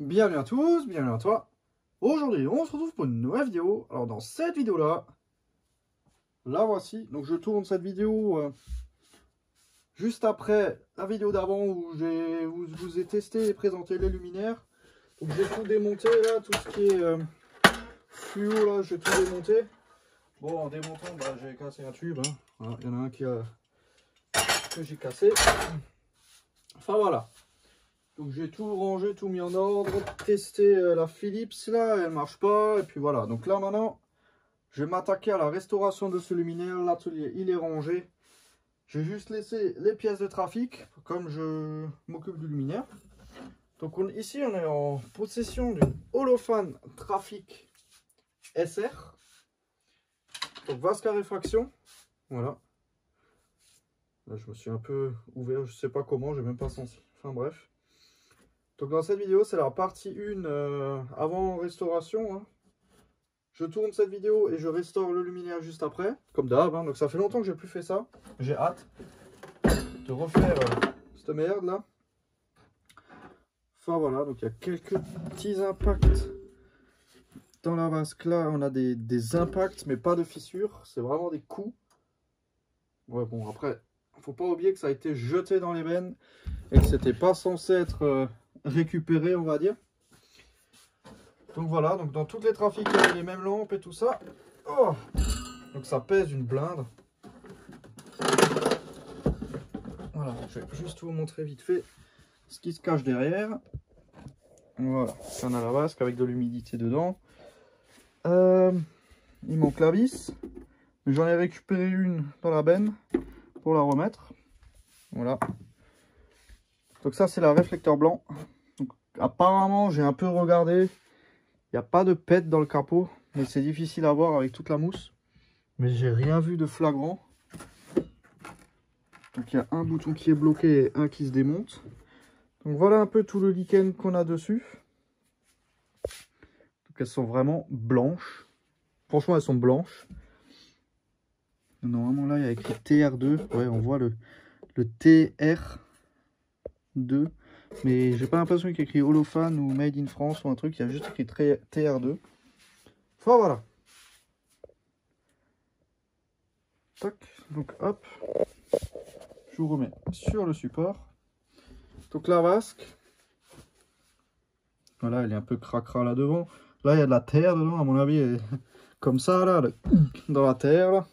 Bienvenue à tous, bienvenue à toi. Aujourd'hui, on se retrouve pour une nouvelle vidéo. Alors dans cette vidéo-là, la voici. Donc je tourne cette vidéo juste après la vidéo d'avant où je vous ai testé et présenté les luminaires. Donc j'ai tout démonté là, tout ce qui est fluo là, j'ai tout démonté. Bon, en démontant, bah, j'ai cassé un tube. Hein. Voilà, il y en a un que j'ai cassé. Enfin voilà. Donc j'ai tout rangé, tout mis en ordre, testé la Philips là, elle marche pas, et puis voilà. Donc là maintenant, je vais m'attaquer à la restauration de ce luminaire. L'atelier il est rangé. J'ai juste laissé les pièces de trafic, comme je m'occupe du luminaire. Donc ici on est en possession d'une Holophane Trafic SR. Donc Vasca réfraction, voilà. Là je me suis un peu ouvert, je sais pas comment, j'ai même pas senti. Enfin bref. Donc dans cette vidéo, c'est la partie 1 avant restauration. Hein. Je tourne cette vidéo et je restaure le luminaire juste après, comme d'hab. Hein. Donc ça fait longtemps que j'ai plus fait ça. J'ai hâte de refaire cette merde là. Enfin voilà, donc il y a quelques petits impacts dans la vasque. Là, on a des impacts, mais pas de fissures. C'est vraiment des coups. Ouais, bon, après, faut pas oublier que ça a été jeté dans les bennes et que c'était pas censé être récupéré, on va dire. Donc voilà, donc dans toutes les trafics, il y a les mêmes lampes et tout ça. Oh, donc ça pèse une blinde. Voilà, je vais juste vous montrer vite fait ce qui se cache derrière. Voilà, on a la vasque avec de l'humidité dedans. Il manque la vis. J'en ai récupéré une dans la benne pour la remettre. Voilà. Donc ça, c'est la réflecteur blanc. Donc, apparemment, j'ai un peu regardé. Il n'y a pas de pète dans le capot, mais c'est difficile à voir avec toute la mousse. Mais j'ai rien vu de flagrant. Donc il y a un bouton qui est bloqué et un qui se démonte. Donc voilà un peu tout le lichen qu'on a dessus. Donc elles sont vraiment blanches. Franchement, elles sont blanches. Normalement là, il y a écrit TR2. Ouais, on voit le TR2. Mais j'ai pas l'impression qu'il y a écrit Holophane ou Made in France ou un truc. Il y a juste écrit TR2. Enfin voilà. Tac. Donc hop. Je vous remets sur le support. Donc la vasque. Voilà, elle est un peu cracra là devant. Là, il y a de la terre dedans, à mon avis. Elle est comme ça, là, dans la terre. Là.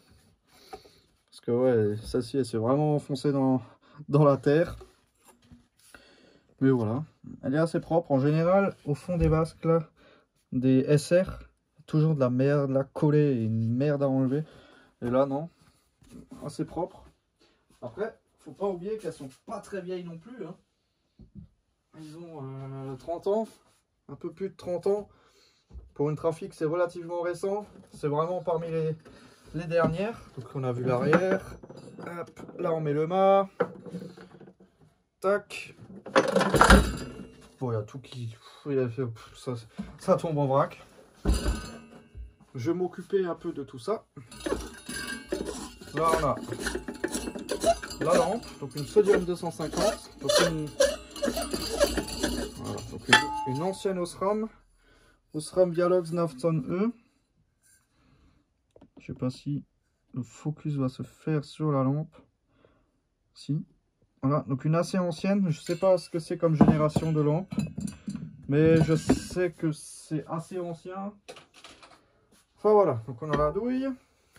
Parce que ouais, celle-ci, elle s'est vraiment enfoncée dans la terre. Mais voilà, elle est assez propre. En général, au fond des vasques, là, des SR, toujours de la merde là, collée et une merde à enlever. Et là, non, assez propre. Après, faut pas oublier qu'elles sont pas très vieilles non plus. Hein. Ils ont 30 ans, un peu plus de 30 ans. Pour une Trafic, c'est relativement récent. C'est vraiment parmi les dernières. Donc on a vu l'arrière. Là on met le mât. Tac. Bon, il y a tout qui... Ça tombe en vrac. Je vais m'occuper un peu de tout ça. Là on a la lampe. Donc une Sodium 250. Donc voilà, donc une ancienne Osram. Osram Dialogs 900E. Je sais pas si le focus va se faire sur la lampe. Si. Voilà, donc une assez ancienne. Je sais pas ce que c'est comme génération de lampe. Mais je sais que c'est assez ancien. Enfin voilà, donc on a la douille.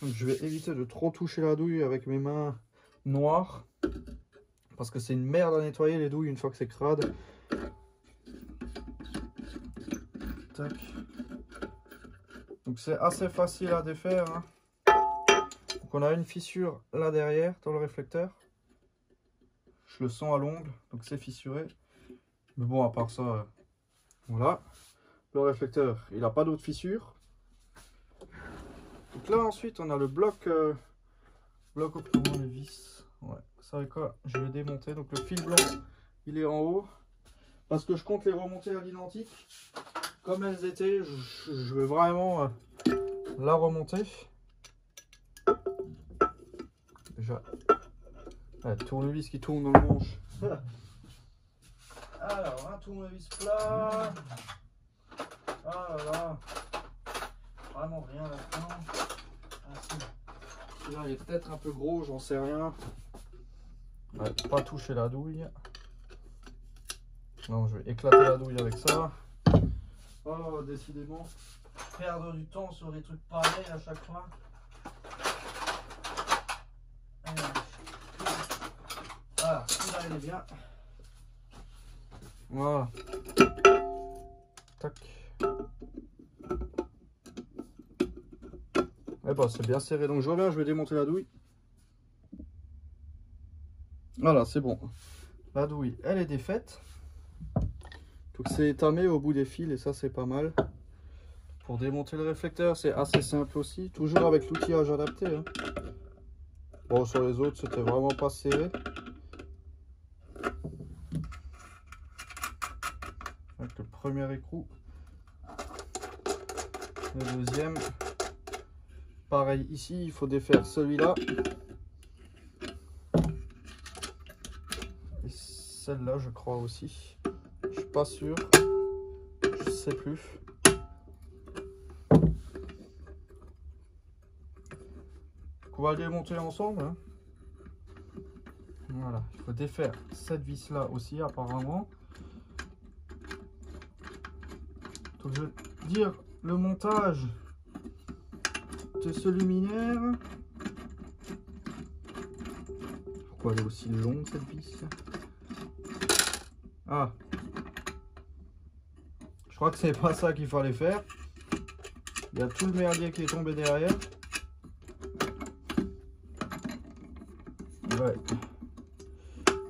Donc, je vais éviter de trop toucher la douille avec mes mains noires. Parce que c'est une merde à nettoyer les douilles une fois que c'est crade. Tac. Donc c'est assez facile à défaire. Hein. Donc on a une fissure là derrière dans le réflecteur. Je le sens à l'ongle, donc c'est fissuré. Mais bon, à part ça, voilà. Le réflecteur, il n'a pas d'autres fissures. Donc là ensuite on a le bloc comment les vis. Ouais, ça avec quoi je vais démonter. Donc le fil blanc, il est en haut. Parce que je compte les remonter à l'identique. Comme elles étaient, je vais vraiment la remonter. Déjà, tournevis qui tourne dans le manche. Alors, un tournevis plat. Ah là là. Vraiment rien là-dedans. Ah si. Celui-là il est peut-être un peu gros, j'en sais rien. Ouais, pas toucher la douille. Non, je vais éclater la douille avec ça. Oh, décidément, perdre du temps sur des trucs pareils à chaque fois. Voilà, celui-là il est bien. Voilà. Tac. Eh ben, c'est bien serré, donc je reviens, je vais démonter la douille. Voilà, c'est bon. La douille, elle est défaite. Donc c'est étamé au bout des fils et ça c'est pas mal. Pour démonter le réflecteur, c'est assez simple aussi. Toujours avec l'outillage adapté. Hein. Bon, sur les autres, c'était vraiment pas serré. Avec le premier écrou. Le deuxième. Pareil ici, il faut défaire celui-là. Et celle-là, je crois aussi. Je suis pas sûr. Je sais plus. On va le démonter ensemble. Hein. Voilà, il faut défaire cette vis là aussi apparemment. Donc je vais dire le montage de ce luminaire. Pourquoi elle est aussi longue cette vis? Ah, je crois que c'est pas ça qu'il fallait faire. Il y a tout le merdier qui est tombé derrière. Ouais.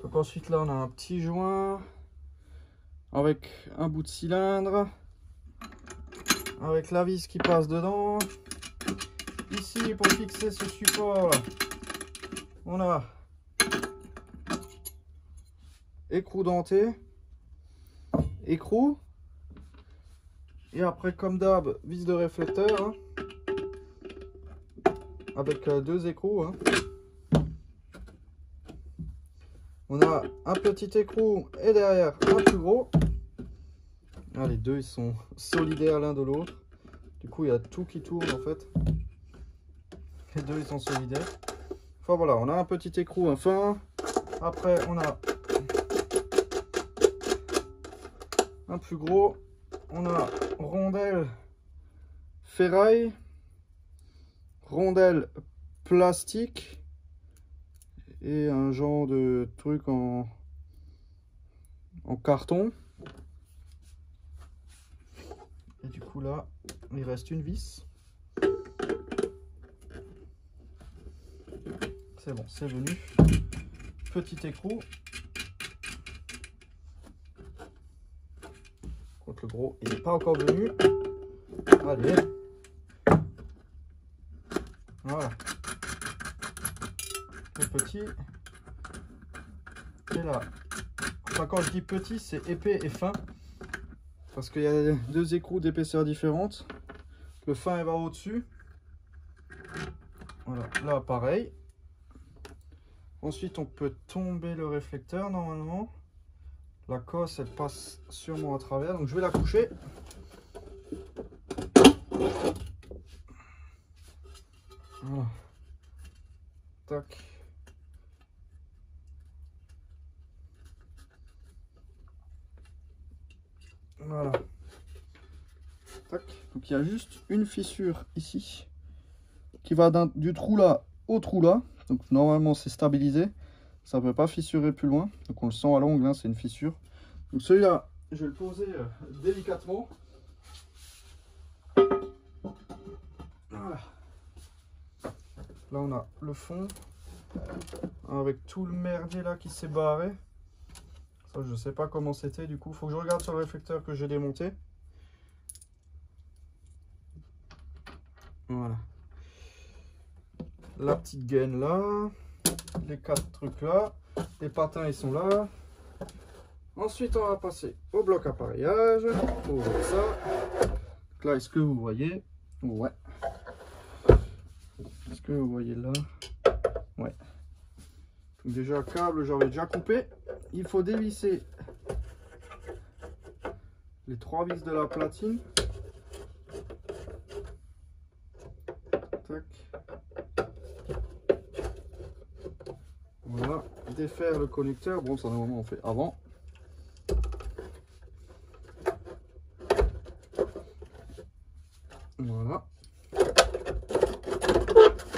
Donc ensuite là on a un petit joint avec un bout de cylindre, avec la vis qui passe dedans. Ici pour fixer ce support là, on a écrou denté, écrou, et après comme d'hab vis de réflecteur hein, avec deux écrous. Hein. On a un petit écrou et derrière un plus gros. Ah, les deux ils sont solidaires l'un de l'autre. Du coup il y a tout qui tourne en fait. Les deux ils sont solidaires. Enfin voilà, on a un petit écrou enfin. Après on a un plus gros. On a rondelle ferraille, rondelle plastique. Et un genre de truc en carton. Et du coup là, il reste une vis. C'est bon, c'est venu. Petit écrou. Contre le gros, il n'est pas encore venu. Allez. Voilà. Le petit. Et là. Enfin, quand je dis petit, c'est épais et fin. Parce qu'il y a deux écrous d'épaisseur différente. Le fin il va au-dessus. Voilà, là pareil. Ensuite on peut tomber le réflecteur normalement. La cosse elle passe sûrement à travers. Donc je vais la coucher. Voilà. Tac. Voilà. Tac. Donc il y a juste une fissure ici qui va du trou là au trou là. Donc normalement c'est stabilisé. Ça ne peut pas fissurer plus loin. Donc on le sent à l'ongle, hein, c'est une fissure. Donc celui-là, je vais le poser délicatement. Voilà. Là on a le fond. Avec tout le merdier là qui s'est barré. Ça je sais pas comment c'était, du coup faut que je regarde sur le réflecteur que j'ai démonté. Voilà. La petite gaine là. Les quatre trucs là. Les patins ils sont là. Ensuite on va passer au bloc appareillage. Pour ça. Donc là est-ce que vous voyez? Ouais. Est-ce que vous voyez là? Ouais. Donc déjà câble j'avais déjà coupé. Il faut dévisser les 3 vis de la platine. Tac. Voilà, défaire le connecteur. Bon, ça normalement on fait avant. Voilà.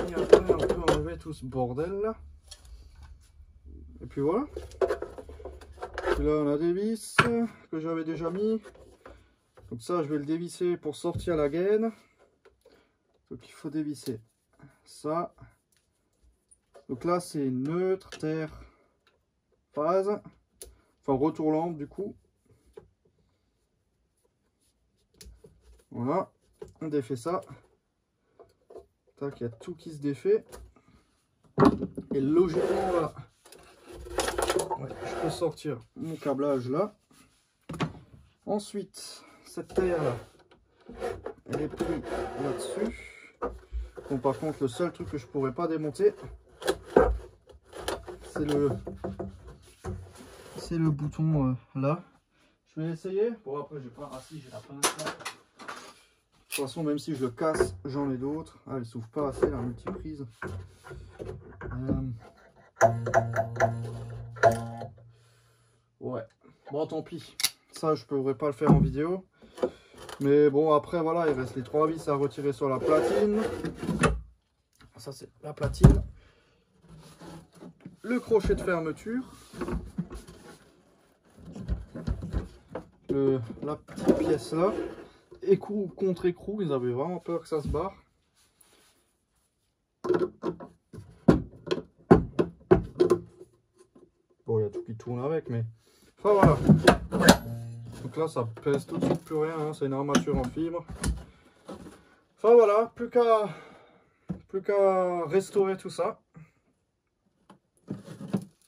Et après on peut enlever tout ce bordel là. Et puis voilà. Et là on a des vis que j'avais déjà mis. Donc ça je vais le dévisser pour sortir la gaine. Donc il faut dévisser ça. Donc là c'est neutre, terre, phase. Enfin retour lampe du coup. Voilà. On défait ça. Tac, il y a tout qui se défait. Et logiquement là, ouais, je peux sortir mon câblage là. Ensuite, cette terre là, elle est prise là-dessus. Bon, par contre, le seul truc que je pourrais pas démonter, c'est le bouton là. Je vais essayer. Bon, après, j'ai pas. Ah si, j'ai la pince là. De toute façon, même si je le casse, j'en ai d'autres. Ah, il s'ouvre pas assez la multiprise. Ouais. Bon, tant pis. Ça, je pourrais pas le faire en vidéo. Mais bon, après, voilà, il reste les 3 vis à retirer sur la platine. Ça, c'est la platine. Le crochet de fermeture. La petite pièce là. Écrou contre écrou, ils avaient vraiment peur que ça se barre. Bon, il y a tout qui tourne avec, mais... Enfin, voilà. Donc là, ça pèse tout de suite plus rien, hein. C'est une armature en fibre. Enfin, voilà, plus qu'à restaurer tout ça.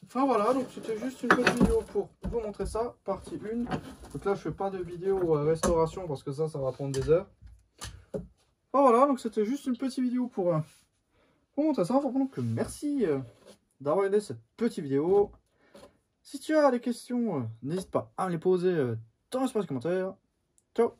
Enfin, voilà, donc c'était juste une petite vidéo pour vous montrer ça, partie 1. Donc là, je fais pas de vidéo restauration parce que ça va prendre des heures. Enfin, voilà, donc c'était juste une petite vidéo pour montrer ça. Donc merci d'avoir regardé cette petite vidéo. Si tu as des questions, n'hésite pas à me les poser dans l'espace commentaire. Ciao!